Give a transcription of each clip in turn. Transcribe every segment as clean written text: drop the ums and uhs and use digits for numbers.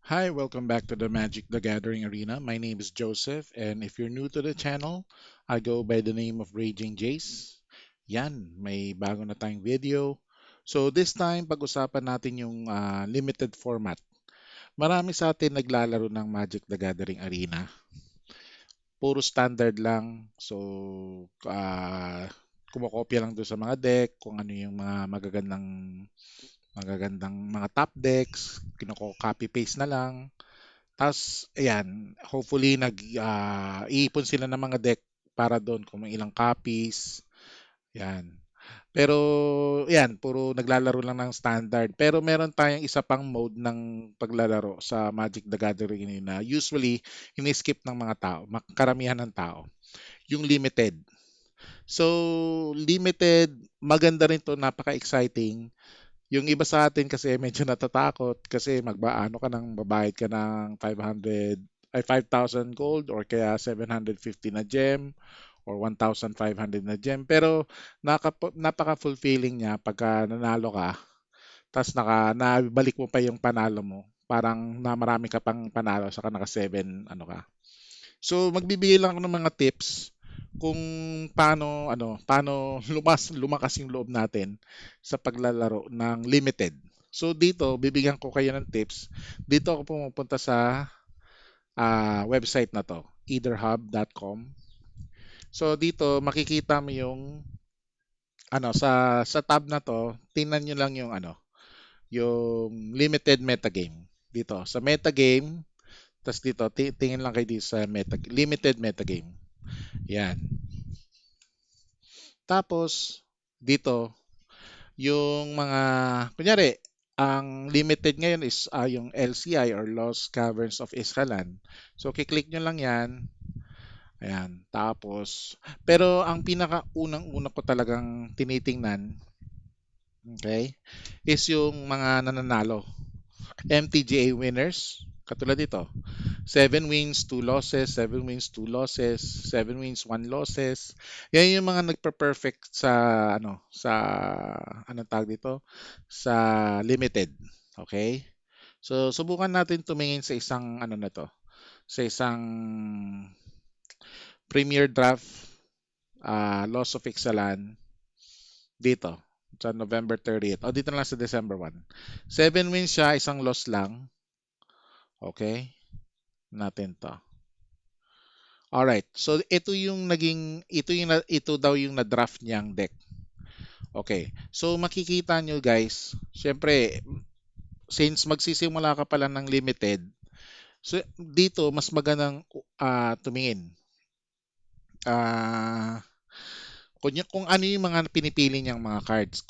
Hi, welcome back to the Magic the Gathering Arena. My name is Joseph, and if you're new to the channel, I go by the name of Raging Jace. Yan, may bago na tayong video. So this time, pag-usapan natin yung limited format. Marami sa atin naglalaro ng Magic the Gathering Arena. Puro standard lang. So, kumokopya lang doon sa mga deck, kung ano yung mga magagandang mga top decks, kinoko-copy paste na lang. Tapos, ayan, hopefully iipon sila ng mga deck para doon kung may ilang copies. Yan. Pero, yan, puro naglalaro lang ng standard. Pero meron tayong isa pang mode ng paglalaro sa Magic the Gathering na usually ini-skip ng mga tao, karamihan ng tao. Yung limited. So, limited, maganda rin to, napaka-exciting. Yung iba sa atin kasi medyo natatakot kasi magbaano ka ng babayad ka ng 5,000 gold or kaya 750 na gem or 1,500 na gem. Pero napaka-fulfilling niya pagka nanalo ka, tapos nabalik mo pa yung panalo mo. Parang na marami ka pang panalo saka naka 7 ano ka. So magbibigay lang ako ng mga tips kung paano lumakas yung loob natin sa paglalaro ng limited. So dito bibigyan ko kayo ng tips. Dito ako pumupunta sa website na to, etherhub.com. So dito makikita mo yung sa tab na to, tingnan niyo lang yung yung limited metagame. Dito sa metagame, tas dito tingin lang kayo dito sa limited metagame. Yan. Tapos, dito, yung mga, kunyari, ang limited ngayon is yung LCI or Lost Caverns of Iskalan. So, kiklik nyo lang yan. Ayan. Tapos, pero ang pinaka-unang-una ko talagang tinitingnan, okay, is yung mga nananalo. MTGA winners, katulad dito. 7 wins, 2 losses, 7 wins, 2 losses, 7 wins, 1 losses. Yan yung mga nagpe-perfect anong tawag dito? Sa limited. Okay? So subukan natin tumingin sa isang sa isang Premier Draft Loss of Ixalan dito sa November 30th. O dito na lang sa December 1. 7 wins siya, isang loss lang. Okay? Natin to. Alright. So ito daw yung na-draft niyang deck. Okay. So makikita nyo guys, syempre since magsisimula ka pala ng limited, so dito mas magandang tumingin. Ah kung ano yung mga pinipili niyang mga cards,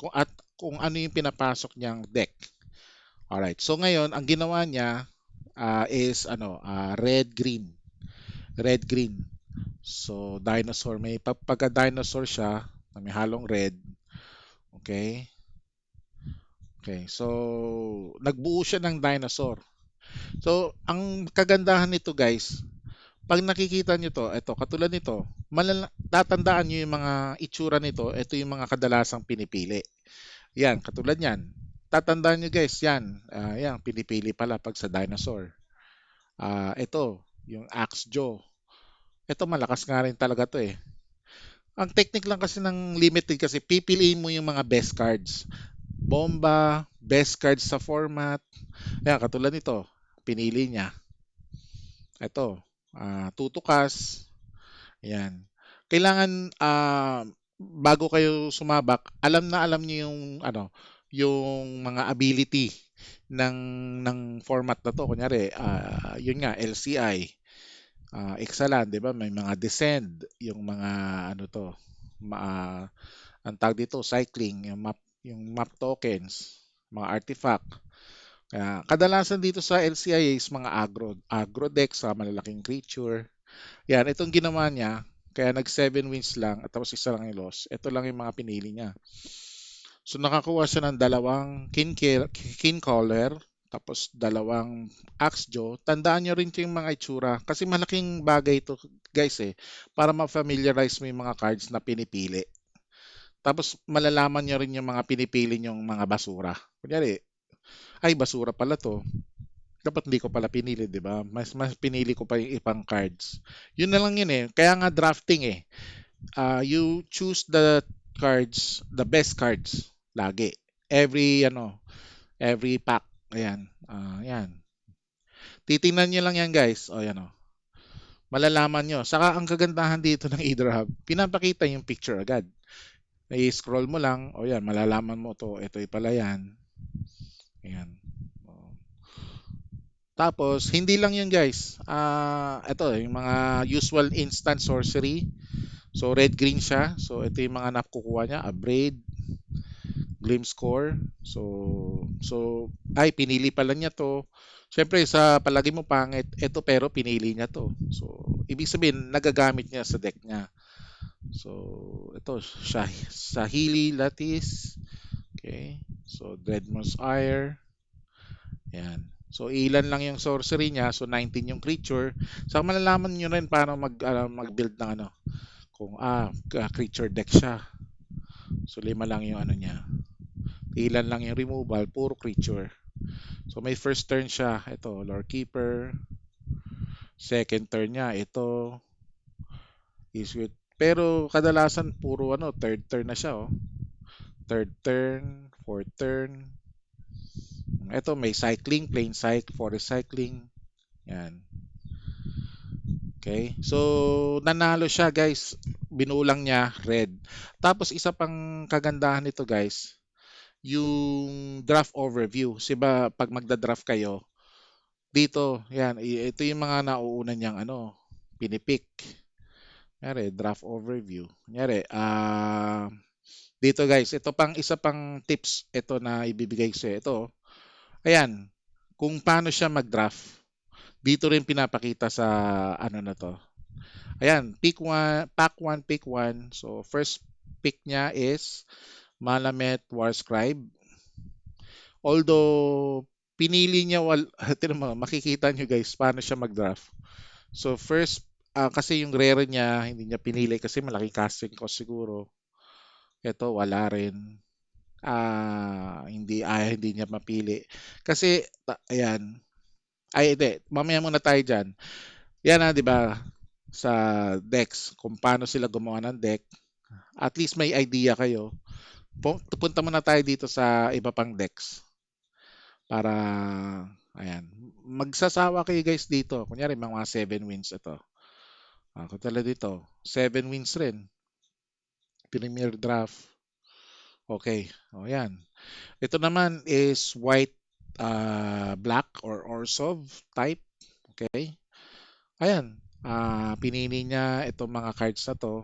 kung ano yung pinapasok niyang deck. Alright. So ngayon, ang ginawa niya is red green. Red green. So dinosaur, may pagka dinosaur siya, na may halong red. Okay? Okay, so nagbuo siya ng dinosaur. So ang kagandahan nito guys, pag nakikita nyo to, ito katulad nito, tatandaan nyo yung mga itsura nito, ito yung mga kadalasang pinipili. Yan, katulad yan. Tatandaan nyo guys, yan, yan pinipili pala pag sa dinosaur. Ito, yung Axe Jaw. Ito malakas nga rin talaga to eh. Ang technique lang kasi ng limited kasi pipiliin mo yung mga best cards. Bomba, best cards sa format. Ayan, katulad nito, pinili niya. Ito, tutukas. Ayan. Kailangan, bago kayo sumabak, alam na alam niyo yung mga ability ng ng format na to. Kunyari, yun nga, LCI, Ixalan, 'di ba? May mga descend, yung mga ma, ang tawag dito, cycling, yung map tokens, mga artifact. Kaya kadalasan dito sa LCI is mga agro decks sa malalaking creature. Yan, itong ginawa niya, kaya nag 7 wins lang at tapos isa lang yung loss. Ito lang yung mga pinili niya. So nakakuha siya ng dalawang kin caller, tapos dalawang axe jaw. Tandaan nyo rin yung mga itsura kasi malaking bagay ito guys para ma-familiarize mo yung mga cards na pinipili. Tapos malalaman nyo rin yung mga pinipili nyong mga basura. Kunyari, ay basura pala to. Dapat hindi ko pala pinili, di ba? Mas pinili ko pa yung ibang cards. Yun na lang yun eh. Kaya nga drafting eh. You choose the cards, the best cards lagi. Every pack. Ayan. Yan. Titingnan nyo lang yan guys. O yan o. Malalaman nyo. Saka ang kagandahan dito ng e-draft, pinapakita yung picture agad. I-scroll mo lang. O yan, malalaman mo to. Ito pala yan. Ayan. O. Tapos, hindi lang yun guys. Ito, yung mga usual instant sorcery. So, red-green siya. So, ito yung mga nakukuha niya. Abrade, Glim Score. Ay, pinili pala niya to. Siyempre, sa palagi mo pangit, ito pero pinili niya to. So, ibig sabihin, nagagamit niya sa deck niya. So, ito, Sahili Lattice. Okay. So, Dreadmore's Ire. Yan. So, ilan lang yung sorcery niya. So, 19 yung creature. So, malalaman nyo rin paano mag-build ng ano. Kung creature deck siya. So, 5 lang yung ano niya. Ilan lang yung removal. Puro creature. So, may first turn siya. Ito, Lore Keeper. Second turn niya. Ito. Pero, kadalasan, puro third turn na siya. Oh. Third turn. Fourth turn. Ito, may cycling. Plain cycle. Forest cycling. Yan. Okay. So, nanalo siya guys. Binulang niya red. Tapos isa pang kagandahan nito guys, yung draft overview. Siba pag magda-draft kayo, dito, yan, ito yung mga nauuna niyang pinipick. Kunyari, draft overview. Kunyari, dito guys, ito pang isa pang tips ito na ibibigay ko sa ito. Ayan, kung paano siya mag-draft. Dito rin pinapakita sa na to. Ayan, pack 1, pick 1. So, first pick niya is Malamet Warscribe. Although, pinili niya, makikita nyo guys, paano siya mag-draft. So, first, kasi yung rare niya, hindi niya pinili kasi malaki casting cost siguro. Ito, wala rin. Hindi niya mapili. Kasi, ayan. Hindi. Mamaya muna tayo dyan. Yan di ba? Sa decks, kung paano sila gumawa ng deck. At least may idea kayo. Punta muna tayo dito sa iba pang decks. Para, ayan. Magsasawa kayo guys dito. Kunyari, mga 7 wins ito. Katulad dito. 7 wins rin. Premier draft. Okay. O, yan. Ito naman is white, black or Orzhov type. Okay. Ayan. Pinili niya itong mga cards na to.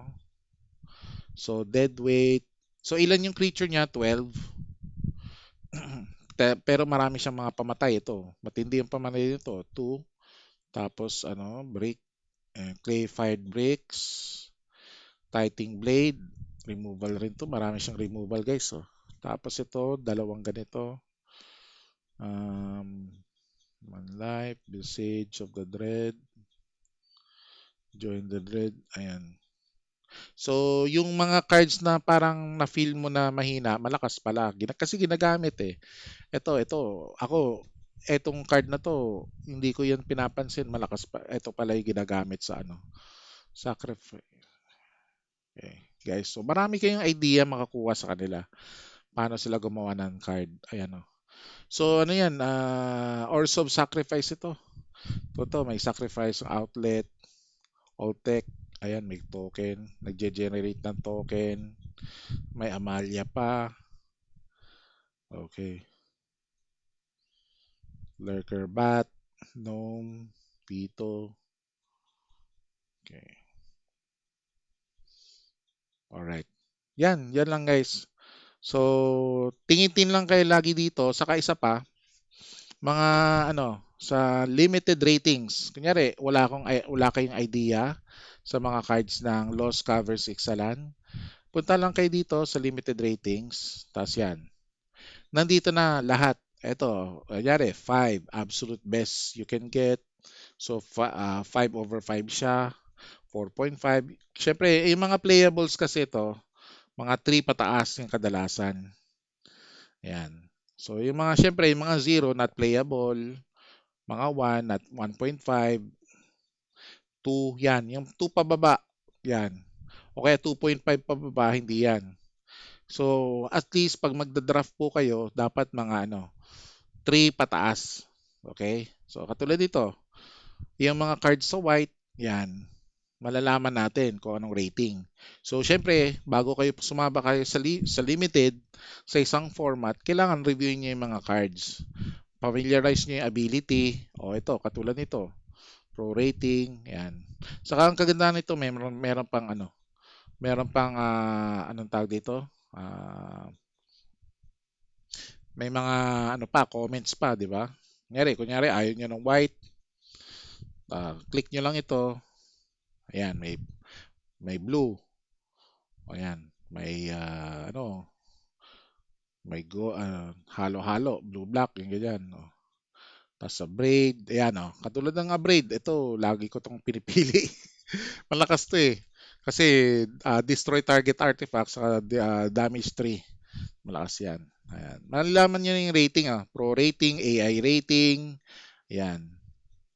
So, dead weight. So, ilan yung creature niya? 12. Pero marami siyang mga pamatay ito. Matindi yung pamatay nito. 2. Tapos, break. Clay-fired bricks. Tighting blade. Removal rin to. Marami siyang removal guys. Oh. Tapos ito, dalawang ganito. One life. Visage of the Dread. Join the Dread. Ayan. So, yung mga cards na parang na-feel mo na mahina, malakas pala. Kasi ginagamit eh. Ito. Etong card na to, hindi ko yan pinapansin. Malakas pa. Ito pala yung ginagamit sa Sacrifice. Okay. Guys, so marami kayong idea makakuha sa kanila. Paano sila gumawa ng card. Ayan o. So, ano yan? Orzhov Sacrifice ito. Ito, may sacrifice outlet. Alltech. Ayan, may token. Nagge-generate ng token. May Amalia pa. Okay. Lurker Bat. Gnome. Pito. Okay. Alright. Yan lang guys. So, tingin-tin lang kayo lagi dito. Saka isa pa, mga sa limited ratings. Kunyari, wala kayong idea sa mga cards ng Lost Covers Ixalan. Punta lang kayo dito sa limited ratings. Tapos yan. Nandito na lahat. Ito, kunyari, 5. Absolute best you can get. So, 5 over 5 siya. 4.5. Siyempre, yung mga playables kasi ito, mga 3 pataas yung kadalasan. Ayan. So, yung mga, syempre, yung mga 0, not playable. Mga 1 at 1.5, 2, yan. Yung 2 pababa, yan. O kaya 2.5 pababa, hindi yan. So, at least pag magda-draft po kayo, dapat mga 3 pataas. Okay? So, katulad dito, yung mga cards sa white, yan. Malalaman natin kung anong rating. So, syempre, bago kayo sumaba kayo sa limited, sa isang format, kailangan reviewin niyo yung mga cards. Familiarize niyo yung ability. O ito, katulad nito. Pro rating, yan. Saka ang kagandahan nito, meron pang anong tawag dito? May mga comments pa, di ba? Kunyari ayaw niyo ng white, click niyo lang ito. Ayan, may blue. Ayan, may halo-halo, blue black, yung ganyan. Tapos sa braid, ayan katulad ng braid, ito lagi ko tong pinipili. Malakas to eh. Kasi destroy target artifacts sa damage 3. Malakas yan. Ayan. Malalaman nyo yung rating Pro rating, AI rating. Ayan.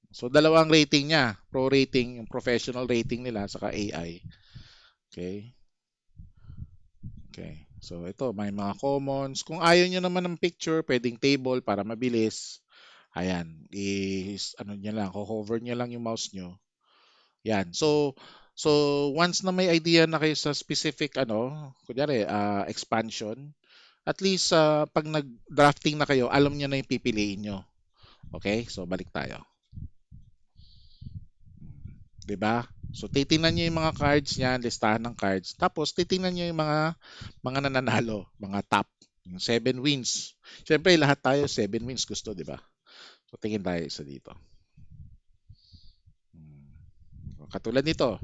So dalawang rating niya. Pro rating, yung professional rating nila, saka AI. Okay. Okay. So ito, may mga commons. Kung ayaw nyo naman ng picture, pwedeng table para mabilis. Ayan. Nyo lang, hover nyo lang yung mouse nyo. Yan. So once na may idea na kayo sa specific kunyari expansion, at least pag nag-drafting na kayo, alam niyo na yung pipiliin nyo. Okay? So balik tayo. 'Di ba? So titingnan niyo yung mga cards niyan, listahan ng cards. Tapos titingnan niyo yung mga nananalo, mga top, yung 7 wins. Siyempre lahat tayo 7 wins gusto, 'di ba? So tingin tayo isa dito. Katulad nito,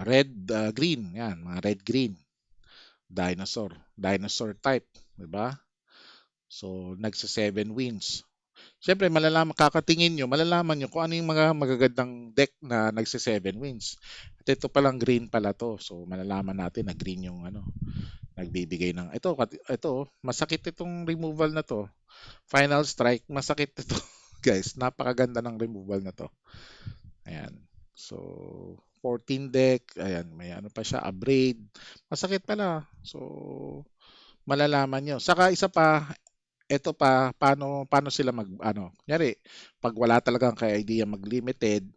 red, green, yan, mga red green. Dinosaur type, 'di ba? So nagsa 7 wins. Siyempre kakatingin nyo, malalaman nyo kung ano yung mga magagandang deck na nagsa 7 wins. At ito palang green pala to. So malalaman natin na green yung nagbibigay ng ito masakit itong removal na to. Final strike, masakit ito. Guys, napakaganda ng removal na to. Ayan. So 14 deck, ayan, may pa siya, upgrade. Masakit pala. So malalaman nyo. Saka isa pa, ito pa, paano sila kunyari, pag wala talagang kay idea mag-limited,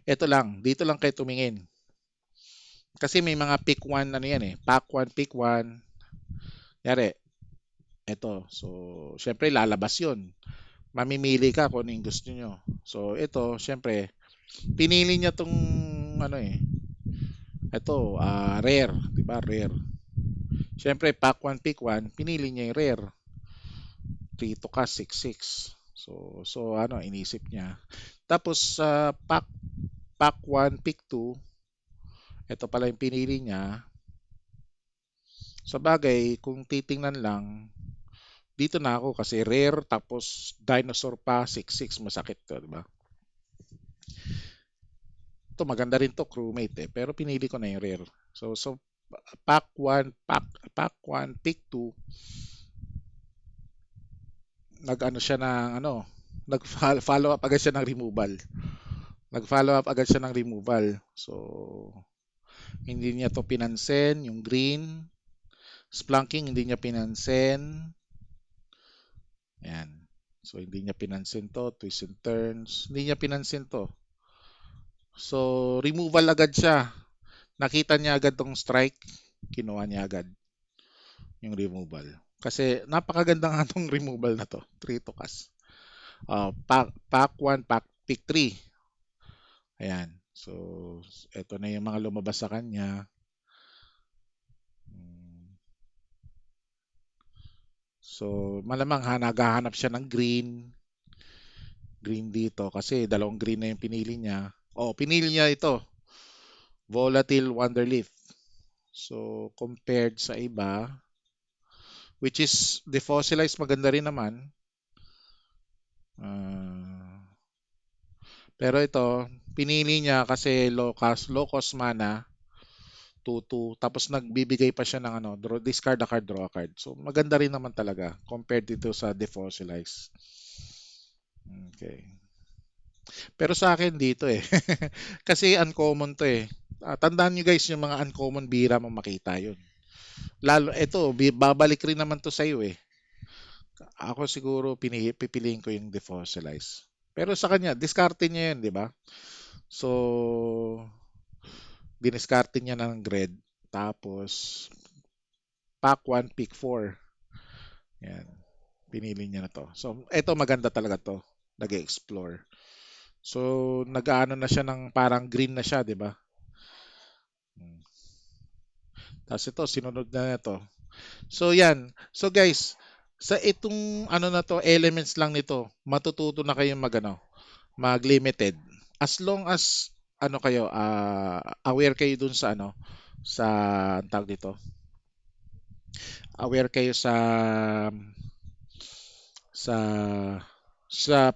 ito lang, dito lang kayo tumingin. Kasi may mga pick 1 yan pack 1, pick 1. Kunyari, ito. So, syempre lalabas yun. Mamimili ka kung ano yung gusto nyo. So, ito, syempre, pinili niya tong ito, rare, di ba? Rare. Syempre, pack 1, pick 1, pinili niya yung rare. 3 to cast 6-6. So inisip niya. Tapos sa pack 1, pick 2, ito pala yung pinili niya. Sa bagay, kung titingnan lang, dito na ako kasi rare tapos dinosaur pa 6-6, masakit 'to, di ba? Ito maganda rin to, crewmate pero pinili ko na yung rare. So pack 1, pick 2, siya ng nag-follow up agad siya ng removal. So hindi niya to pinansin, yung green. Splunking, hindi niya pinansin. Ayan. So hindi niya pinansin to. Twists and turns. Hindi niya pinansin to. So removal agad siya. Nakita niya agad tong strike. Kinuha niya agad yung removal. Kasi napakaganda nga tong removal na to. 3 to cast. Pack 1, pick 3. Ayan. So, ito na yung mga lumabas sa kanya. So, malamang naghahanap siya ng green. Green dito kasi dalawang green na yung pinili niya. Pinili niya ito. Volatile Wonderleaf. So, compared sa iba, which is defossilized, maganda rin naman. Pero ito, pinili niya kasi low cost mana, 2-2, tapos nagbibigay pa siya ng discard a card, draw a card. So maganda rin naman talaga compared dito sa defossilized. Okay. Pero sa akin dito eh. Kasi uncommon to eh. Tandaan nyo guys yung mga uncommon bira mo makita yun. Lalo, ito, babalik rin naman to sa'yo eh. Ako siguro pipiliin ko yung defossilize. Pero sa kanya, diskarte niya yun, di ba? So, diniskarte niya ng grid. Tapos, pack 1, pick 4. Yan. Pinili niya na to. So, ito maganda talaga to. Nag-explore. So, nag-ano na siya ng parang green na siya, di ba? Hmm. Tapos ito, sinunod na ito. So, yan. So, guys, sa itong ano na to, elements lang nito, matututo na kayong mag-limited. As long as ano kayo, aware kayo dun sa sa ang tawag dito, aware kayo sa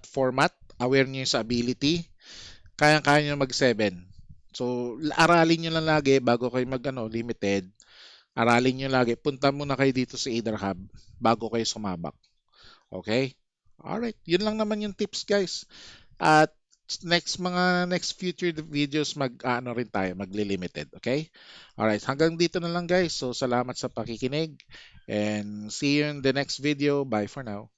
format, aware niyo sa ability, kaya-kaya niyo mag 7. So, aralin niyo lang lagi bago kayo limited. Aralin niyo lagi. Punta muna kayo dito sa Either Hub bago kayo sumabak. Okay? Alright. Yun lang naman yung tips, guys. At next future videos mag-ano rin tayo, magli-limited, okay? Alright, hanggang dito na lang guys. So salamat sa pakikinig and see you in the next video. Bye for now.